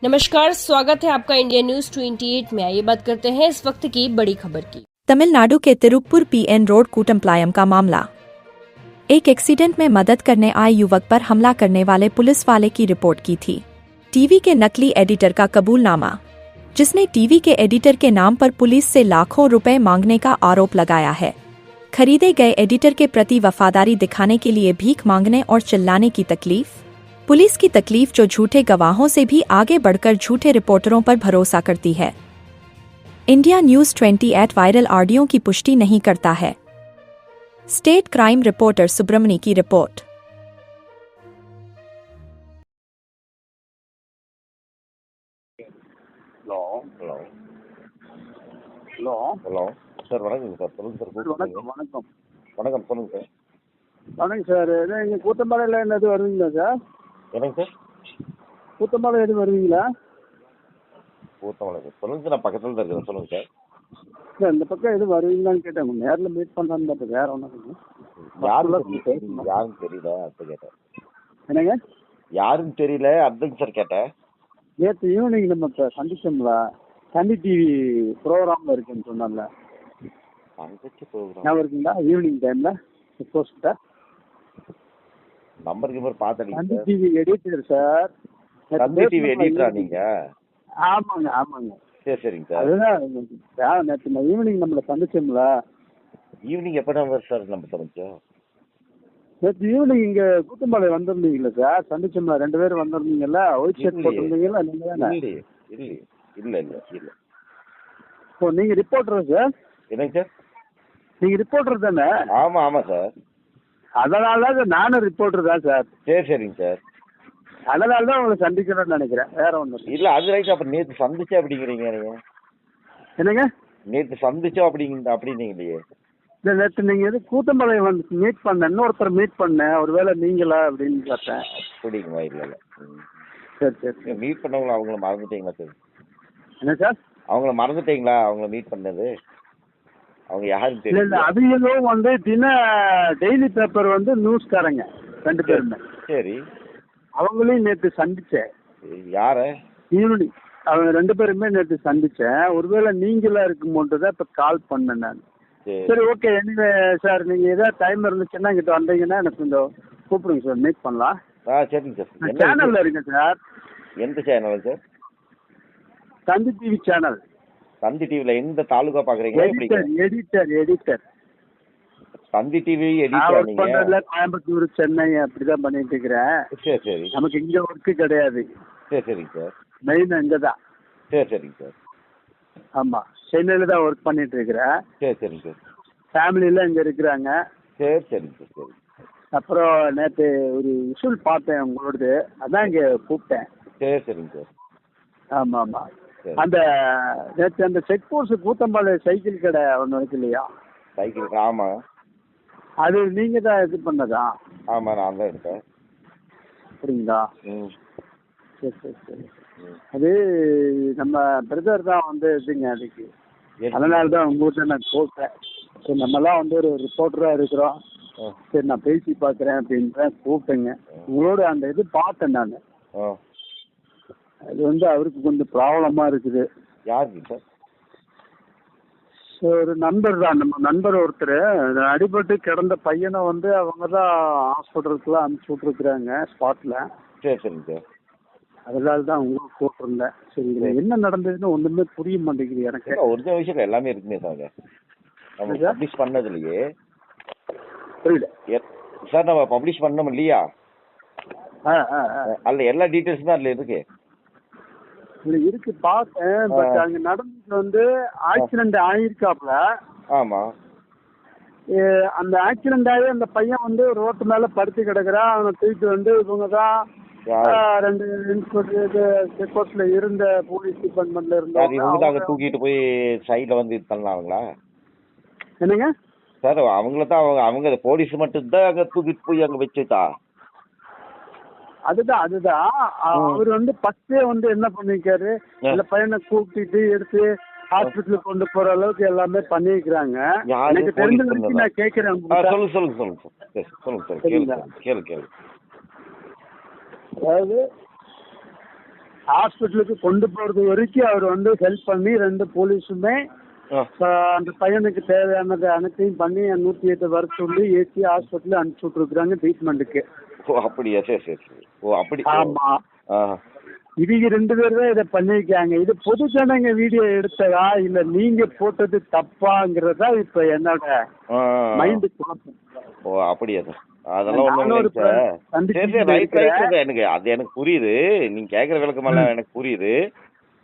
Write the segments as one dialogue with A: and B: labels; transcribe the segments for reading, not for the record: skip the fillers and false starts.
A: नमस्कार, स्वागत है आपका इंडिया न्यूज 28 में। आइए बात करते हैं इस वक्त की बड़ी खबर की।
B: तमिलनाडु के तिरुप्पुर पीएन रोड कूटमप्लायम का मामला। एक एक्सीडेंट में मदद करने आए युवक पर हमला करने वाले पुलिस वाले की रिपोर्ट की थी। टीवी के नकली एडिटर का कबूलनामा, जिसने टीवी के एडिटर के नाम पर पुलिस से लाखों रुपए मांगने का आरोप लगाया है। खरीदे गए एडिटर के प्रति वफादारी दिखाने के लिए भीख मांगने और चिल्लाने की तकलीफ। पुलिस की तकलीफ जो झूठे गवाहों से भी आगे बढ़कर झूठे रिपोर्टरों पर भरोसा करती है। इंडिया न्यूज 28 वायरल ऑडियो की पुष्टि नहीं करता है। स्टेट क्राइम रिपोर्टर सुब्रमणी की report.
C: Hello hello hello
D: hello sir வணக்கங்க சார். சொல்லுங்கள் சார்.
C: வணக்கம் வணக்கம்
D: வணக்கம் சொல்லுங்கள் சார்.
C: வணக்கம் சார். என்ன இங்கே கூத்தம்பாளையில் என்னது வருவீங்களா சார்?
D: என்னங்க சார்?
C: கூத்தம்பாளையம் எதுவும் வருவீங்களா?
D: பூத்தமலை சார். சொல்லுங்கள் சார், நான் பக்கத்தில் தான் இருக்கிறேன். சொல்லுங்கள் சார்.
C: இல்லை இந்த பக்கம் எதுவும் வருவீங்களான்னு கேட்டேன். நேரில் மீட் பண்ணலான்னு பார்த்தேன், வேறு ஒன்றும்
D: யாருன்னு தெரியல, அடுத்து கேட்டேன்.
C: என்னங்க?
D: யாருன்னு தெரியல, அதுக்கு சார் கேட்டேன்.
C: நேற்று ஈவினிங் நம்ம இப்போ சந்திச்சோம்ல, சந்தி டிவி ப்ரோக்ராமில் இருக்குன்னு சொன்னால,
D: அங்கச்சு ப்ரோக்ராம்
C: ஞாபகம் இருக்குங்களா? ஈவினிங் டைமில் போஸ்ட்டா
D: நம்பருக்கு மாதிரி பார்த்தீங்க
C: சந்தி
D: சார்.
C: TV editor sir.
D: சந்தி டிவி எடிட்டரா நீங்கள்?
C: ஆமாங்க ஆமாங்க.
D: சரி சரிங்க சார்.
C: அதுதான் நேற்று நான் ஈவினிங் நம்மளை சந்திச்சோம்ல.
D: ஈவினிங் எப்போ தான் சார் நம்ம சமைச்சோம்?
C: நேற்று ஈவினிங் இங்கே கூத்தம்பாளையம் வந்திருந்தீங்களா சார்? சந்திச்சோம்ல, 2 பேரும் வந்திருந்தீங்கல்ல, ஒயிட் ஷர்ட் போட்டிருந்தீங்களா நீங்கள் தானே?
D: இல்லையே, இல்லையே, இல்லை இல்லை இல்லை.
C: ஓ, நீங்கள் ரிப்போர்ட்டரா சார்?
D: என்னங்க சார்?
C: நீங்கள் ரிப்போர்ட்டர் தானே?
D: ஆமாம் ஆமாம் சார்.
C: அதனால தான் நானும் ரிப்போர்ட்டர் தான் சார்.
D: சரி சரிங்க சார்.
C: அதனால தான் உங்களை சந்திக்கணும்னு நினைக்கிறேன், வேற ஒன்றும்
D: இல்லை அது ரைட். அப்புறம் நேற்று சந்திச்சா அப்படிங்கிறீங்க நீங்கள்?
C: என்னங்க?
D: நேற்று சந்திச்சோம் அப்படின்னீங்க இல்லையே.
C: இல்லை, நேற்று நீங்கள் எது கூத்தம்பாளையம் வந்து மீட் பண்ண, இன்னொருத்தர் மீட் பண்ணேன், ஒருவேளை நீங்களா அப்படின்னு பார்த்தேன்.
D: அப்படிங்களா? இல்லை இல்லை.
C: சரி சரி சரி.
D: மீட் பண்ணவங்கள அவங்கள மறந்துட்டீங்களா சார்?
C: என்ன சார்?
D: அவங்கள மறந்துட்டீங்களா? அவங்கள மீட் பண்ணது அவங்க யாருன்னு
C: இல்லை இல்லை,
D: தெரியல.
C: அவங்களும் வந்து டெய்லி பேப்பர் வந்து நியூஸ்காரங்க 2 பேருமே.
D: சரி.
C: அவங்களையும் நேற்று சந்தித்தேன்
D: யார?
C: ஈவினிங். அவங்க 2 பேருமே நேற்று சந்தித்தேன். ஒருவேளை நீங்களா இருக்கும்போது தான் இப்போ கால் பண்ணேன் நான். சரி ஓகே. எனிவே சார், நீங்கள் ஏதாவது டைம் இருந்துச்சுன்னா இங்கிட்ட வந்தீங்கன்னா எனக்கு கொஞ்சம் கூப்பிடுங்க சார், மீட் பண்ணலாம்.
D: சரிங்க சார். என்ன
C: சேனலில் இருக்கேன் சார்.
D: எந்த சேனல் சார்?
C: சந்தி டிவி சேனல்.
D: சந்தி டிவியில் எந்த தாலுகா பார்க்குறீங்களா? எப்படி
C: எடிட்டர்.
D: சந்தி டிவி
C: நான்
D: எடிட்டரா
C: ஒர்க்
D: நீங்கள்?
C: பண்ணுறதுல கோயம்புத்தூர், சென்னை அப்படிதான் பண்ணிட்டு இருக்கிறேன்.
D: சரி சரி.
C: நமக்கு இங்கே ஒர்க்கு கிடையாது.
D: சரி சரிங்க சார்.
C: மெயின் இங்கே தான்.
D: சரி சரிங்க சார்.
C: ஆமாம், சென்னையில் தான் ஒர்க் பண்ணிட்டு இருக்கிறேன்.
D: சரி சரிங்க சார்.
C: ஃபேமிலியில் இங்கே இருக்கிறாங்க.
D: சரி சரிங்க சார். சரி.
C: அப்புறம் நேற்று ஒரு விஷுவல் பார்த்தேன் உங்களோடது, அதான் இங்கே கூப்பிட்டேன்.
D: சரி சரிங்க சார்.
C: ஆமாம் ஆமாம்.
D: சரி.
C: அந்த நேற்று அந்த செக் போஸ்ட் கூத்தம்பாளையம் சைக்கிள் கடை ஒன்று இருக்கு இல்லையா?
D: சைக்கிள் ஆமாம்.
C: அது நீங்கள் தான் இது பண்ணதா?
D: ஆமாம், நான் தான் எடுத்தேன்.
C: அப்படிங்களா?
D: ம்.
C: சரி சரி சரி.
D: ம்.
C: அது நம்ம பிரதர் தான் வந்து இதுங்க அதுக்கு.
D: எது?
C: அதனால தான் உங்கள்கிட்ட நான் கூப்பிட்டேன். சரி, நம்மலாம் வந்து ஒரு ரிப்போர்ட்டராக இருக்கிறோம்,
D: ஆ.
C: சரி நான் பேசி பார்க்குறேன் அப்படின்ட்டு கூப்பிட்டேங்க. உங்களோட அந்த இது பார்த்தேன் நான்.
D: ஆ.
C: அது வந்து அவருக்கு கொஞ்சம் ப்ராப்ளமாக இருக்குது.
D: யாருக்கு சார்?
C: ஒரு நண்பர் தான், நம்ம நண்பர் ஒருத்தர் அடிபட்டு கிடந்த பையனை வந்து அவங்க தான் ஹாஸ்பிட்டலுக்குலாம் அனுப்பிச்சி விட்ருக்குறாங்க ஸ்பாட்டில்.
D: சரி சரிங்க சார்.
C: அதனால தான் உங்களுக்கு கூப்பிட்ருந்தேன். சரி, இதில் என்ன நடந்ததுன்னு ஒன்றுமே புரிய மாட்டேங்குது எனக்கு.
D: ஒரிஜினல் விஷயம் எல்லாமே இருக்குமே சார். நம்ம
C: என்ன சார்?
D: பப்ளிஷ் பண்ணதுலையே
C: புரியல.
D: சார், நம்ம பப்ளிஷ் பண்ணோம் இல்லையா,
C: ஆ ஆ ஆ.
D: அதில் எல்லா டீட்டெயில்ஸுமே அதில் இருக்கு.
C: இல்லை இருக்கு, பார்த்தேன். பட் அங்கே நடந்தது வந்து ஆக்சிடென்ட் ஆகியிருக்காப்புல.
D: ஆமாம்.
C: அந்த ஆக்சிடென்ட் ஆகி அந்த பையன் வந்து ரோட்டு மேலே படுத்து கிடக்குறான். அவனை தூக்கிட்டு வந்து இவங்க தான்
D: யார்?
C: 2 இன்ஸ்பெக்டர் செக் போஸ்ட்ல இருந்த போலீஸ் டிபார்ட்மெண்ட்ல
D: யார் இவங்க தான் அங்கே
C: இருந்தவங்க.
D: தூக்கிட்டு போய் சைடில் வந்து இது பண்ணலாங்களா
C: என்னங்க
D: சார்? அவங்கள தான் அவங்க போலீஸ் மட்டும்தான் அங்கே தூக்கிட்டு போய் அங்கே வச்சுட்டா?
C: அதுதான் அவர் வந்து ஃபர்ஸ்டே வந்து என்ன பண்ணிருக்காரு, அந்த பையனை கூப்பிட்டு எடுத்து ஹாஸ்பிட்டலுக்கு கொண்டு போற அளவுக்கு எல்லாமே பண்ணிருக்கிறாங்க. எனக்கு தெரிஞ்ச வரைக்கும் நான் கேட்கிறேன்.
D: சொல்லுங்க கேளு.
C: அதாவது ஹாஸ்பிட்டலுக்கு கொண்டு போறது வரைக்கும் அவர் வந்து ஹெல்ப் பண்ணி 2 போலீஸுமே அந்த பையனுக்கு தேவையானது அனைத்தையும் பண்ணி 108 வர சொல்லி ஏசி ஹாஸ்பிட்டல் அனுப்பிச்சு விட்டுருக்குறாங்க ட்ரீட்மெண்ட்டுக்கு.
D: ஓ அப்படியா, சரி சரி சரி. ஓ அப்படி.
C: ஆமா, இவங்க 2 பேர் தான் இதை பண்ணிருக்காங்க. இது பொது ஜனங்க வீடியோ எடுத்ததா இல்ல நீங்க போட்டது தப்பாங்கிறதா இப்ப என்னோட மைண்டு குழப்பம்.
D: ஓ அப்படியா சார், அதெல்லாம் ஒண்ணும் இல்லைங்க சார். சரி சரி, ரைட் ரைட், எனக்கு அது எனக்கு புரியுது, நீங்க கேட்குற விளக்கமெல்லாம் எனக்கு புரியுது.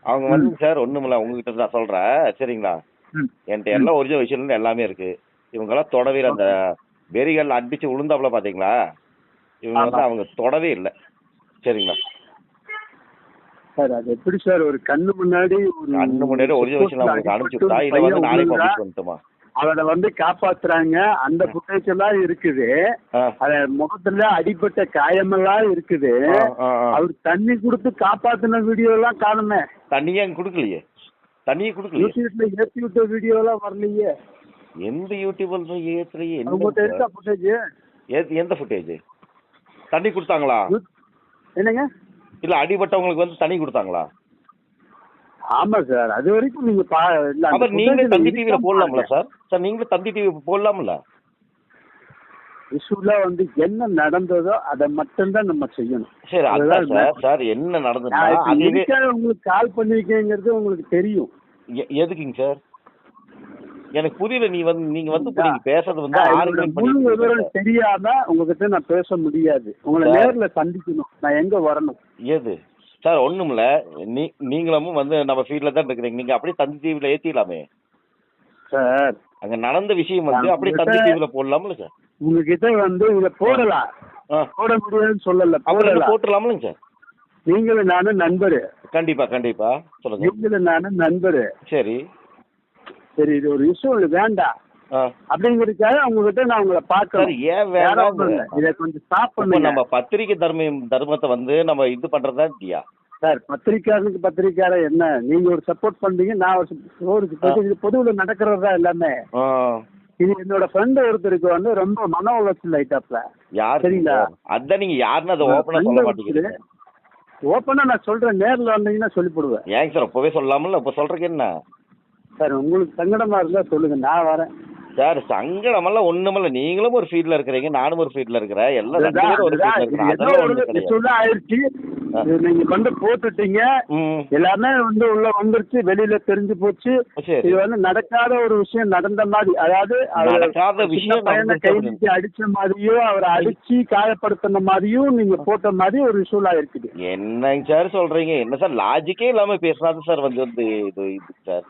D: அவங்க வந்து சார் ஒண்ணுமில்ல, உங்ககிட்ட நான் சொல்றேன் சரிங்களா, என்கிட்ட எல்லாம் ஒரிஜினல் விஷயம் எல்லாமே இருக்கு. இவங்கெல்லாம் தொடவே இல்லை. அந்த பெரிகள் அடிச்சு விழுந்தாப்புல பாத்தீங்களா, இவங்க வந்து அவங்க தொடவே இல்லை சரிங்களா.
C: சார் அது எப்படி சார் ஒரு கண்ணு முன்னாடி
D: ஒரிஜினல் விஷயம் உங்களுக்கு அனுப்பிச்சுட்டா இதை வந்து நாளைக்கு பப்ளிஷ் பண்ணட்டுமா?
C: அவரை வந்து காப்பாத்துறாங்க, அந்த ஃபுட்டேஜ் எல்லாம் இருக்குது. அத முகத்துல அடிப்பட்ட காயமெல்லாம் இருக்குது. அவர் தண்ணி கொடுத்து காப்பாத்தின வீடியோ எல்லாம் காணுமே.
D: தண்ணியே கொடுக்கலையே, தண்ணியே கொடுக்கலையே.
C: யூடியூப்ல ஏற்றி விட்ட வீடியோ எல்லாம் வரலையே.
D: எந்த யூடியூப்ல ஏத்துலையே? எந்த ஃபுட்டேஜ்? தண்ணி கொடுத்தாங்களா?
C: என்னங்க?
D: இல்ல அடிபட்டவங்களுக்கு வந்து தண்ணி கொடுத்தாங்களா?
C: ஆமா சார், அது வரைக்கும் நீங்க
D: நீங்க தந்தி டிவில போடலாம்ல சார்? சார் நீங்களும் தந்தி டிவி போடலாம்ல?
C: இஷ்யூல வந்து என்ன நடந்ததோ அதை மட்டும்தான் நம்ம செய்யணும்.
D: சரி அதான் சார். சார் என்ன நடந்ததுன்னா
C: உங்களுக்கு கால் பண்ணிருக்கேங்கிறது உங்களுக்கு தெரியும்.
D: எதுக்குங்க சார்? எனக்கு புரியல. நீங்க வந்து பேசுறது வந்து
C: முழு விவரம் தெரியாம உங்ககிட்ட நான் பேச முடியாது. உங்களை நேர்ல சந்திக்கணும். நான் எங்க வரணும்?
D: எது சார்? ஒண்ணுமில்ல, நீங்களும் வந்து நம்ம ஃபீல்ட்ல தான் இருக்கிறீங்க. நீங்க அப்படியே தந்தி டிவில ஏத்திடலாமே
C: சார்.
D: அங்க நடந்த விஷயம் வந்து அப்படியே தந்தி டிவில போடலாம்ல சார்?
C: உங்ககிட்ட வந்து இத போடலாம், போட முடியாதுன்னு சொல்லல,
D: போட்டுடலாம்ல சார்?
C: நீங்களும் நானும் நண்பரு.
D: கண்டிப்பா கண்டிப்பா சொல்லுங்க.
C: நீங்களும் நானும் நண்பரு.
D: சரி
C: சரி, இது ஒரு விஷயம் வேண்டாம் அப்படிங்கிறதுக்காக உங்ககிட்ட நான் உங்களை பார்க்கறேன்.
D: ஏன் வேண்டாம்?
C: இதை கொஞ்சம் ஸ்டாப் பண்ணுங்க.
D: நம்ம பத்திரிக்கை தர்மத்தை வந்து நம்ம இது பண்றதா இல்லையா
C: சார்? பத்திரிக்காரனுக்கு பத்திரிக்காரன் என்ன, நீங்க ஒரு சப்போர்ட் பண்றீங்க, நான் ஒரு பொதுவில் நடக்கிறதா எல்லாமே. இது என்னோட ஃப்ரெண்ட் ஒருத்தருக்கு வந்து ரொம்ப மன உளைச்சல் ஆயிட்டாப்ல.
D: யார் சரிங்களா? அதான் நீங்க யாருன்னு அதை ஓப்பனா சொல்ல மாட்டேங்கிறீங்க.
C: ஓப்பனா நான் சொல்றேன், நேர்ல வந்தீங்கன்னா சொல்லி போடுவேன்.
D: ஏங்க சார் அப்பவே சொல்லலாம்ல? இப்ப சொல்றதுக்கு என்ன
C: சார்? உங்களுக்கு சங்கடமா இருந்தா சொல்லுங்க, நான் வரேன்.
D: சார் சங்கடமெல்லாம் ஒண்ணுமில்ல. நீங்களும் ஒரு ஃபீல்ட்ல இருக்கிறீங்க, நானும் ஒரு ஃபீல்ட்ல இருக்கிறேன், எல்லாம்
C: ஆயிடுச்சு. நீங்க வந்து போட்டுட்டீங்க, எல்லாமே வந்து உள்ள வந்துருச்சு, வெளியில தெரிஞ்சு போச்சு. இது வந்து நடக்காத ஒரு விஷயம் நடந்த மாதிரி, அதாவது
D: நடக்காத விஷயம்
C: கைதிக்கு அடிச்ச மாதிரியோ அவரை அடிச்சு காயப்படுத்தின மாதிரியும் நீங்க போட்ட மாதிரி ஒரு விஷயம் ஆயிருக்குது.
D: என்னங்க சார் சொல்றீங்க? என்ன சார் லாஜிக்கே இல்லாம பேசினாது சார் வந்து இது சார்?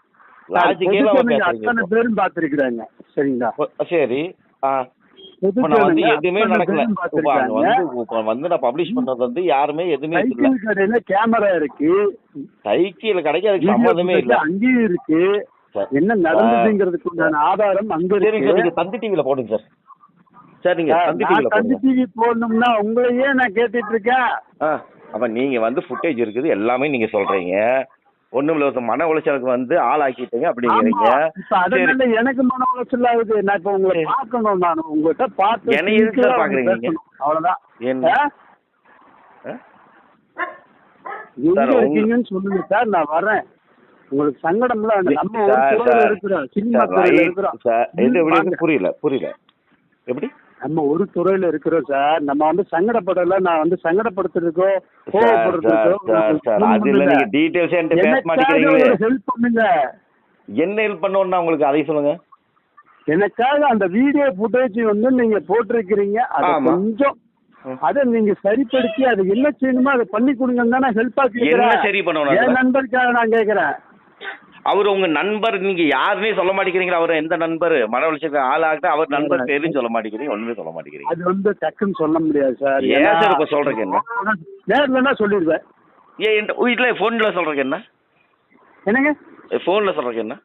C: அத்தனை பேரும் பாத்திருக்கிறாங்க சரிங்களா?
D: சரி எதுவுமே நடக்கல. வந்து நான் பப்ளிஷ் பண்றது வந்து யாருமே எதுவுமே
C: கடையில கேமரா இருக்கு,
D: சைக்கிள் கடைக்கு அதுக்கு சம்மந்தமே இல்ல.
C: அங்கேயும் இருக்கு, என்ன நடந்ததுங்கிறதுக்கு ஆதாரம் அங்க இருக்கு.
D: நீங்க தந்தி டிவில போடுங்க சார். சார் நீங்க
C: தந்தி டிவி போடணும்னா உங்களையே நான் கேட்டுட்டு இருக்கேன்.
D: அப்ப நீங்க வந்து ஃபுட்டேஜ் இருக்குது எல்லாமே நீங்க சொல்றீங்க. ஒண்ணுமில்ல, மன உளைச்சலுக்கு வந்து ஆளாக்கிட்டீங்க அப்படிங்கிறீங்க.
C: அதனால எனக்கு மன உளைச்சல் ஆகுது. நான் இப்ப உங்களை பார்க்கணும், நான் உங்ககிட்ட பார்த்து
D: என்ன எதுக்கு சார் பாக்குறீங்க நீங்க?
C: அவ்வளவுதான். எங்க இருக்கீங்கன்னு சொல்லுங்க சார், நான் வரேன். உங்களுக்கு சங்கடம்ல நம்ம ஒரு துறையில இருக்கிறோம், சினிமா துறையில இருக்கிறோம்.
D: புரியல எப்படி?
C: நம்ம ஒரு துறையில இருக்கிறோம் சார். நம்ம வந்து சங்கடப்படல, நான் வந்து சங்கடப்படுத்துறதுக்கோ கோவப்படுறதுக்கோ ஹெல்ப் பண்ணுங்க.
D: என்ன ஹெல்ப் பண்ணணும்னா உங்களுக்கு அதை சொல்லுங்க.
C: எனக்காக அந்த வீடியோ ஃபுட்டேஜ் வந்து நீங்க போட்டிருக்கிறீங்க, அது கொஞ்சம் அதை நீங்க சரிப்படுத்தி அதை என்ன செய்யணுமோ அதை பண்ணி கொடுங்கன்னு தான் நான் ஹெல்ப்பா கேட்கிறேன்.
D: சரி பண்ணணும்
C: என் நண்பருக்காக நான் கேட்கிறேன்.
D: அவரு உங்க நண்பர், நீங்க யாருன்னே சொல்ல மாட்டேங்கிறீங்க. அவர் எந்த நண்பர் மன உளைச்சலுக்கு ஆளாக அவர் நண்பர் பேரும் சொல்ல மாட்டேங்கிறீங்க, ஒண்ணுமே சொல்ல மாட்டேங்கிறீங்க.
C: அது வந்து டக்குன்னு சொல்ல முடியாது சார்.
D: ஏன் சார் இப்ப சொல்றதுக்கு என்ன?
C: நேர்ல சொல்லிடுவேன்.
D: ஏன் வீட்டுல போன்ல சொல்றதுக்கு என்ன?
C: என்னங்க
D: போன்ல சொல்றதுக்கு என்ன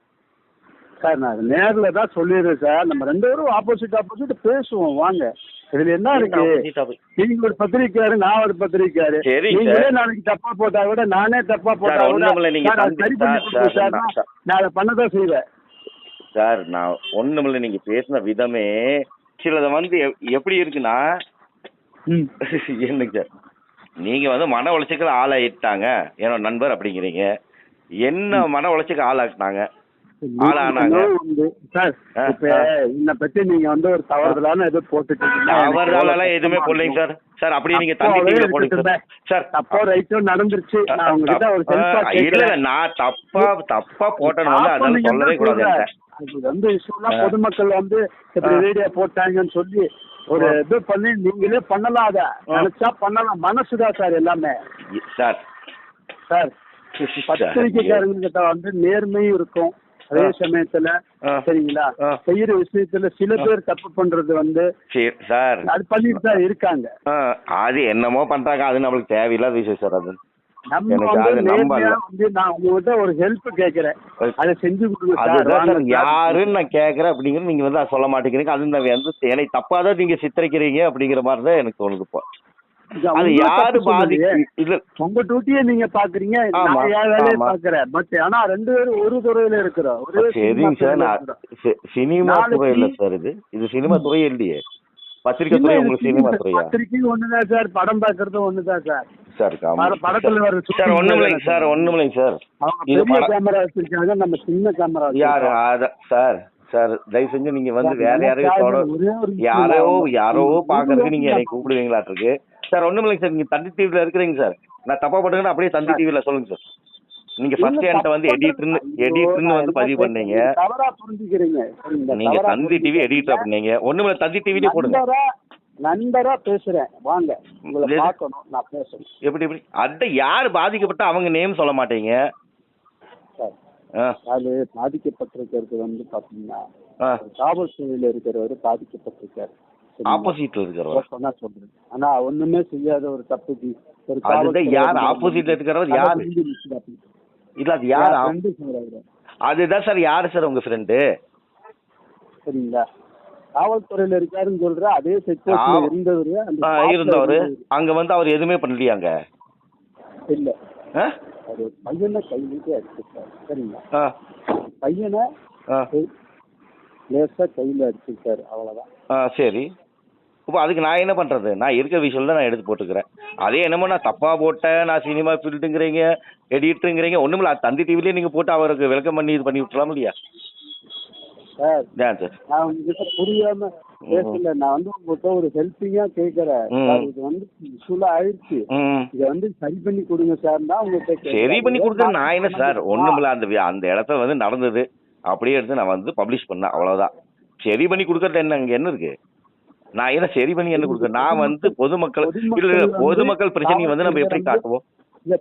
C: சார்? நான் நேர்ல தான் சொல்லிடுறேன் சார். நம்ம 2 பேரும் ஆப்போசிட் பேசுவோம் வாங்க. இதுல என்ன இருக்கு? நீங்க ஒரு பத்திரிக்காரு, நான் ஒரு பத்திரிக்காரு. நீங்களே நாளைக்கு தப்பா போட்டா கூட நானே தப்பா போட்டா கூட சரி பண்ணி கொடுப்பேன் சார். நான் அதை பண்ணதான் செய்வேன்
D: சார். நான் ஒண்ணுமில்ல, நீங்க பேசின விதமே சிலதை வந்து எப்படி இருக்குன்னா என்னங்க சார், நீங்க வந்து மன உளைச்சலுக்கு ஆளாயிட்டாங்க என்னோட நண்பர் அப்படிங்கிறீங்க. என்ன மன உளைச்சலுக்கு ஆளாக்குனாங்க, ஆளானாங்க?
C: சார் இப்ப என்னை பத்தி நீங்க வந்து ஒரு தவறுதலான எதுவும் போட்டுட்டீங்க.
D: தவறுதலாலாம் எதுவுமே போடலைங்க சார். சார் அப்படியே நீங்க தந்தி டிவில போடுங்க சார். சார்
C: தப்போ ரைட்டோ நடந்துருச்சு. நான் உங்ககிட்ட ஒரு
D: இல்ல நான் தப்பா போட்டேன்னு வந்து அதெல்லாம் சொல்லவே கூடாது.
C: அது வந்து இஷ்யூலாம் பொதுமக்கள் வந்து இப்படி வீடியோ போட்டாங்கன்னு சொல்லி ஒரு இது பண்ணி நீங்களே பண்ணலாம். அத நினைச்சா பண்ணலாம். மனசுதான் சார் எல்லாமே.
D: சார்
C: சார் பத்திரிகைக்காரங்க கிட்ட வந்து நேர்மையும் இருக்கும். அதே சமயத்துல சரிங்களா செய்யற விஷயத்துல சில பேர் தப்பு பண்றது வந்து
D: சார்
C: அது பண்ணிட்டு தான் இருக்காங்க.
D: அது என்னமோ பண்றாங்க, அது நம்மளுக்கு தேவையில்லாத விஷயம் சார். அது
C: நம்ம வந்து நான் உங்ககிட்ட ஒரு ஹெல்ப் கேக்குறேன், அதை செஞ்சு கொடுங்க.
D: யாருன்னு நான் கேக்குறேன் அப்படிங்கிறது நீங்க வந்து சொல்ல மாட்டேங்கிறீங்க. அது வந்து எனக்கு தப்பாதான் நீங்க சித்தரிக்கிறீங்க அப்படிங்கிற மாதிரிதான் எனக்கு தோணுது. இப்போ அது யாரு இல்ல
C: உங்க டியூட்டியை நீங்க பாக்குறீங்க, நான் என் வேலையை பாக்குறேன். பட் ஆனா ரெண்டு பேரும் ஒரு துறையில இருக்கிறோம்.
D: சரிங்க சார், சினிமா துறை இல்ல சார். இது சினிமா துறையே இல்லையே. பத்திரிகை துறை உங்களுக்கு சினிமா துறையா?
C: பத்திரிகையும் ஒண்ணுதான் சார், படம் பாக்குறதும் ஒண்ணுதான் சார்.
D: சார்
C: படத்துல வர
D: சார் ஒண்ணுமில்லைங்க சார், ஒண்ணுமில்லைங்க சார்.
C: பெரிய கேமரா வச்சிருக்காங்க, நம்ம சின்ன கேமரா.
D: யாரு சார்? சார் தயவு செஞ்சு நீங்க வந்து வேற யாரையும் யாரோ பாக்குறதுக்கு நீங்க என்னை கூப்பிடுவீங்களாட்டு இருக்கு சார். ஒண்ணுமில்லைங்க சார், நீங்க தந்தி டிவில இருக்கிறீங்க சார். நான் தப்பா போட்டுங்கன்னா அப்படியே தந்தி டிவில சொல்லுங்க சார். நீங்க ஃபர்ஸ்ட் என்கிட்ட வந்து எடிட்டர்னு வந்து பதிவு பண்ணீங்க.
C: தவறா புரிஞ்சுக்கிறீங்க.
D: நீங்க தந்தி டிவி எடிட்டர் பண்ணீங்க. ஒண்ணுமில்ல தந்தி டிவிலே போடுங்க.
C: நண்பரா பேசுறேன், வாங்க உங்களை பார்க்கணும், நான் பேசுறேன்.
D: எப்படி அத யார் பாதிக்கப்பட்ட அவங்க நேம் சொல்ல மாட்டீங்க
C: சார். அது பாதிக்கப்பட்டிருக்கிறது வந்து பாத்தீங்கன்னா காவல்துறையில இருக்கிறவரு பாதிக்கப்பட்டிருக்காரு.
D: ஆப்போசிட்ல இருக்கிறவர்
C: சொன்னா சொல்றேன். ஆனா ஒண்ணுமே செய்யாத ஒரு தப்புக்கு ஒரு
D: யார் ஆப்போசிட்ல இருக்கிறவர் யாரு? இல்ல அது யார்? அதுதான் சார். யாரு சார் உங்க ஃப்ரெண்டு?
C: சரிங்களா, காவல்துறையில இருக்காருன்னு சொல்ற அதே செக்யூரிட்டி
D: இருந்தவரு அங்க வந்து அவர் எதுவுமே பண்ணலையாங்க?
C: இல்ல, ஒரு பையனை கையிலே அடிச்சிருக்காரு. சரிங்களா, பையனை லேசா கையில அடிச்சிருக்காரு, அவ்வளவுதான்.
D: சரி, இப்போ அதுக்கு நான் என்ன பண்றது? நான் இருக்கிற விஷயம் தான் நான் எடுத்து போட்டுக்கிறேன். அதே என்னமோ நான் தப்பா போட்டேன், நான் சினிமா ஃபீல்டுங்கிறீங்க, எடிட்டருங்கிறீங்க. ஒண்ணுமில்ல, தந்தி டிவிலேயே நீங்க போட்டு அவருக்கு வெல்கம் பண்ணி இது பண்ணி விட்டுலாம் இல்லையா
C: சார்?
D: சார்
C: நான் உங்ககிட்ட புரியாம பேசல, நான் வந்து உங்ககிட்ட ஒரு ஹெல்ப்பிங்கா கேட்கறேன். இது வந்து இஷ்யூலா ஆயிடுச்சு, இதை வந்து சரி பண்ணி கொடுங்க சார் தான் உங்ககிட்ட.
D: சரி பண்ணி கொடுக்குற நான் என்ன சார்? ஒண்ணுமில்ல, அந்த இடத்துல வந்து நடந்தது அப்படியே எடுத்து நான் வந்து பப்ளிஷ் பண்ணேன், அவ்வளவுதான். சரி பண்ணி கொடுக்கறது என்ன அங்க என்ன இருக்கு? நான் என்ன சரி பண்ணி என்ன கொடுக்குறேன்? நான் வந்து பொதுமக்கள் பிரச்சனையை வந்து நம்ம எப்படி காட்டுவோம்?
C: இல்ல,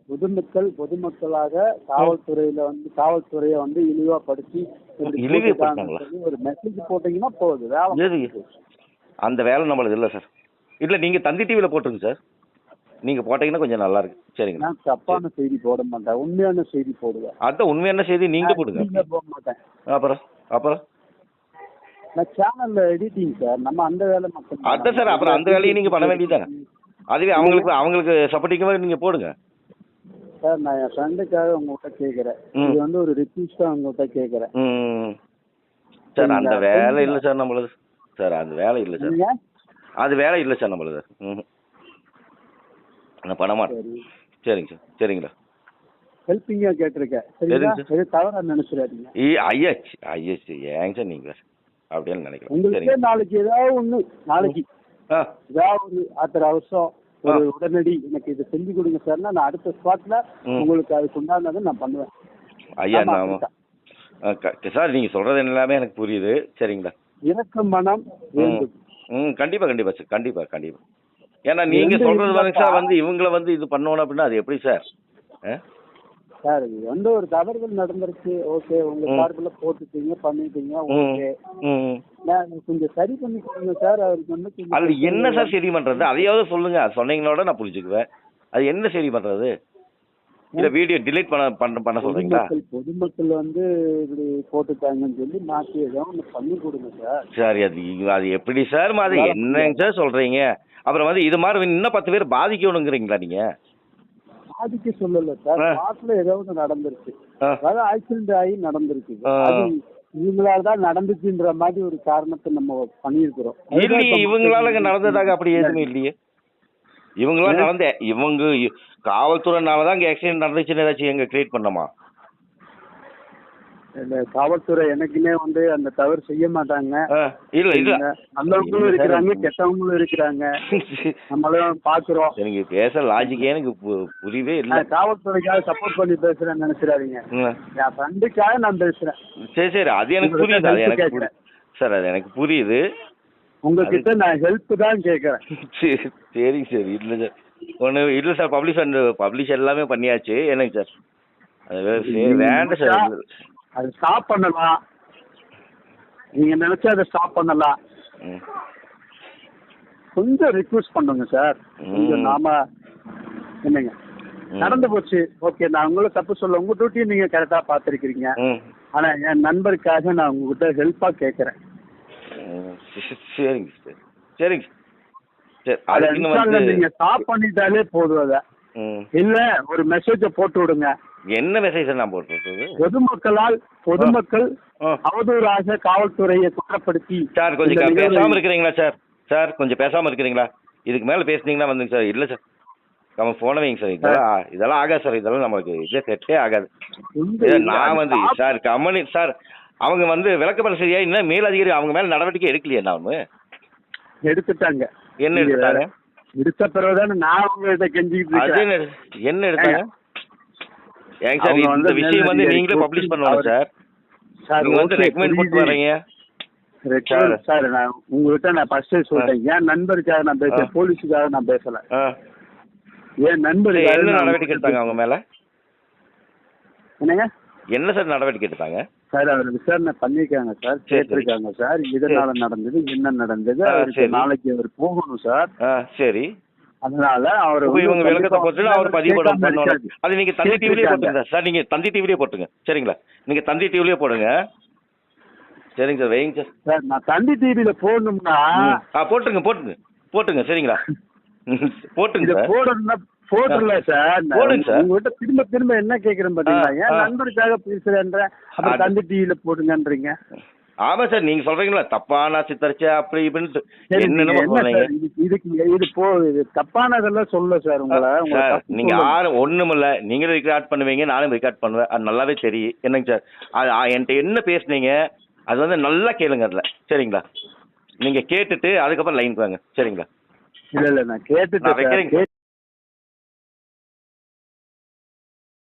C: பொதுமக்களாக காவல்துறையில வந்து காவல்துறையை வந்து இழிவாப்படுத்தி ஒரு மெசேஜ் போட்டீங்கன்னா போகுது, வேலை.
D: அந்த வேலை நம்மளுக்கு இல்லை சார். இல்ல நீங்க தந்தி டிவில போட்டுருங்க சார். நீங்க போட்டீங்கன்னா கொஞ்சம் நல்லா இருக்கு. சரிங்க,
C: நான் தப்பான செய்தி போட மாட்டேன், உண்மையான செய்தி போடுவேன்.
D: அதான் உண்மையான செய்தி நீங்க போடுங்க.
C: போட மாட்டேன்.
D: அப்புறம்
C: நான் சேனல்ல எடிட்டிங் சார், நம்ம அந்த வேலை மட்டும்.
D: அதான் சார், அப்புறம் அந்த வேலையை நீங்க பண்ண வேண்டியதானே? அதுவே அவங்களுக்கு சப்போர்ட்டிங் மாதிரி நீங்க போடுங்க
C: சார். நான் என் ஃப்ரெண்டுக்காக உங்ககிட்ட கேட்கறேன், இது வந்து ஒரு ரிக்வெஸ்டா உங்ககிட்ட கேட்கறேன்
D: சார். அந்த வேலை இல்லை சார் நம்மளுது சார். அந்த வேலை இல்லை சார், அது வேலை இல்லை சார் நம்மளுது. நான் பண்ண மாட்டேன். சரிங்க சார், சரிங்களா.
C: ஹெல்ப்பிங்கா கேட்டிருக்கேன், சரிங்களா, தவறா நினைச்சிடாதீங்க.
D: ஐயா ஏங்க சார் நீங்க அப்படியே நினைக்கிறேன்.
C: உங்களுக்கு நாளைக்கு ஏதாவது ஒண்ணு, நாளைக்கு ஏதாவது ஒரு ஆத்திர அவசரம், ஒரு உடனடி எனக்கு இதை செஞ்சு கொடுங்க சார்னா நான் அடுத்த ஸ்பாட்ல உங்களுக்கு அதுக்கு உண்டானதை நான் பண்ணுவேன்.
D: ஐயா சார், நீங்க சொல்றது எல்லாமே எனக்கு புரியுது. சரிங்களா,
C: இறக்க மனம் வேண்டும்.
D: கண்டிப்பா சார், கண்டிப்பா. ஏன்னா நீங்க சொல்றது வந்து சார் வந்து இவங்களை வந்து இது பண்ணணும் அப்படின்னா அது எப்படி சார்?
C: சார், இது வந்து ஒரு தவறுகள் நடந்துருச்சு, ஓகே, உங்க சார்பில் போட்டுட்டீங்க, பண்ணிட்டீங்க, ஓகே, கொஞ்சம் சரி பண்ணி கொடுங்க சார். அவருக்கு வந்து
D: அது என்ன சார் சரி பண்றது? அதையாவது சொல்லுங்க, சொன்னீங்களோட நான் புரிஞ்சுக்குவேன். அது என்ன சரி பண்றது? இல்ல வீடியோ டிலீட் பண்ண சொல்றீங்களா?
C: பொதுமக்கள் வந்து இப்படி போட்டுட்டாங்கன்னு சொல்லி மாற்றி ஏதாவது ஒன்று பண்ணி கொடுங்க சார்.
D: சரி, அது எப்படி சார்? அது என்னங்க சார் சொல்றீங்க? அப்புறம் வந்து இது மாதிரி இன்னும் 10 பேர் பாதிக்கணுங்கிறீங்களா நீங்க?
C: பாதிக்க சொல்லல சார், நாட்டுல ஏதாவது நடந்துருச்சு, அதாவது ஆக்சிடென்ட் ஆகி நடந்துருக்கு, இவங்களால தான் நடந்துச்சுன்ற மாதிரி ஒரு காரணத்தை நம்ம பண்ணியிருக்கிறோம்.
D: இல்லையே, இவங்களால நடந்ததாக அப்படி எதுவுமே இல்லையே. இவங்களாம் இவங்க காவல்துறைனால தான் இங்கே ஆக்சிடென்ட் நடந்துச்சுன்னு ஏதாச்சும் எங்க கிரியேட் பண்ணோமா?
C: இந்த காவல்துறை எனக்குமே வந்து அந்த தவறு செய்ய மாட்டாங்க.
D: இல்ல இல்ல,
C: நல்லவங்களும் இருக்கிறாங்க, கெட்டவங்களும் இருக்கிறாங்க, நம்மளும் பாக்குறோம்.
D: எனக்கு பேச லாஜிக்கே எனக்கு புரியவே இல்லை.
C: காவல்துறைக்காக சப்போர்ட் பண்ணி பேசுறேன்னு நினைச்சிடாதீங்க. என் ஃப்ரெண்டுக்காக நான் பேசுறேன்.
D: சரி சரி, அது எனக்கு புரியுது, அது எனக்கு சார், அது எனக்கு புரியுது.
C: உங்ககிட்ட நான் ஹெல்ப் தான் கேட்கறேன்.
D: சரிங்க சார். இல்லை சார், ஒன்று இல்லை சார், பப்ளிஷ் எல்லாமே பண்ணியாச்சு. என்னங்க சார், அது வேண்டாம் சார்.
C: அது ஸ்டாப் பண்ணலாம், நீங்க நினைச்சா அதை ஸ்டாப் பண்ணலாம். கொஞ்சம் ரிக்வெஸ்ட் பண்ணுங்க சார். கொஞ்சம் நாம என்னங்க நடந்து போச்சு, ஓகே, நான் உங்களை தப்பு சொல்ல, உங்க டியூட்டியை நீங்க கரெக்டா பாத்துருக்கீங்க. ஆனா என் நண்பருக்காக நான் உங்ககிட்ட ஹெல்ப்பா கேட்கறேன்.
D: சரிங்க சார், சரிங்க
C: சார். நீங்க ஸ்டாப் பண்ணிட்டாலே போதும். அத இல்ல ஒரு மெசேஜ போட்டு விடுங்க.
D: என்ன மெசேஜ் நான் போட்டு?
C: பொதுமக்கள் அவதூறாக காவல்துறையை குற்றப்படுத்தி.
D: சார் கொஞ்சம் பேசாம இருக்கிறீங்களா சார்? சார் கொஞ்சம் பேசாம இருக்கிறீங்களா? இதுக்கு மேல பேசுனீங்கன்னா வந்துங்க சார். இல்ல சார், நம்ம போன வைங்க சார். இதெல்லாம் ஆகாது சார், இதெல்லாம் நமக்கு இதே செட்டே ஆகாது. நான் வந்து சார் கம்பெனி சார், அவங்க வந்து விளக்கப்பட சரியா இன்னும் மேலதிகாரி அவங்க மேல நடவடிக்கை எடுக்கலையே? நான்
C: எடுத்துட்டாங்க.
D: என்ன எடுத்தாங்க?
C: எடுத்த பிறகுதானே நான் உங்கள்கிட்ட கெஞ்சிக்கிட்டு இருக்கேன்.
D: என்ன எடுத்தாங்க? ஏங்க சார், இந்த விஷயம் வந்து நீங்களே பப்ளிஷ் பண்ணணும் சார். நீங்க வந்து ரெக்கமெண்ட் போட்டு வரீங்க
C: சார். நான் உங்ககிட்ட நான் ஃபர்ஸ்டே சொல்றேன், என் நண்பருக்காக நான் பேசுறேன், போலீஸுக்காக நான் பேசல. என் நண்பருக்காக.
D: என்ன நடவடிக்கை எடுத்தாங்க அவங்க மேல?
C: என்னங்க?
D: என்ன சார் நடவடிக்கை எடுத்தாங்க?
C: சார் அவர் விசாரணை பண்ணிருக்காங்க சார், கேட்டிருக்காங்க சார், இதனால நடந்தது, என்ன நடந்தது, அவருக்கு நாளைக்கு அவர் போகணும் சார்.
D: சரி,
C: அதனால அவர்
D: இவங்க விளக்கத்தை போட்டு அவர் பதிவு பண்ணணும். அது நீங்க தந்தி டிவிலேயே போட்டுங்க சார். நீங்க தந்தி டிவிலேயே போட்டுங்க, சரிங்களா? நீங்க தந்தி டிவிலேயே போடுங்க. சரிங்க சார், வைங்க சார்.
C: சார் நான் தந்தி டிவியில போடணும்னா
D: போட்டுங்க சரிங்களா? போட்டுங்க சார்.
C: போடணும்னா போடல சார்.
D: போடுங்க சார்.
C: உங்ககிட்ட திரும்ப என்ன கேட்கறேன் பாத்தீங்களா? என் நண்பருக்காக பேசுறேன்ற, அப்புறம் தந்தி டிவியில போடுங்கன்றீங்க.
D: ஆமா சார், நீங்க சொல்றீங்களா தப்பான சித்தரிச்சா அப்படி இப்படின்னு என்னென்னமோ சொல்றீங்க.
C: இது தப்பானதெல்லாம் சொல்ல சார்.
D: நீங்க யாரும் ஒண்ணுமில்ல, நீங்களும் ரெக்கார்ட் பண்ணுவீங்க, நானும் ரெக்கார்ட் பண்ணுவேன், அது நல்லாவே தெரியும். என்னங்க சார், என்கிட்ட என்ன பேசுனீங்க அது வந்து நல்லா கேளுங்க அதுல, சரிங்களா? நீங்க கேட்டுட்டு அதுக்கப்புறம் லைன் வாங்க, சரிங்களா?
C: இல்ல நான் கேட்டுட்டு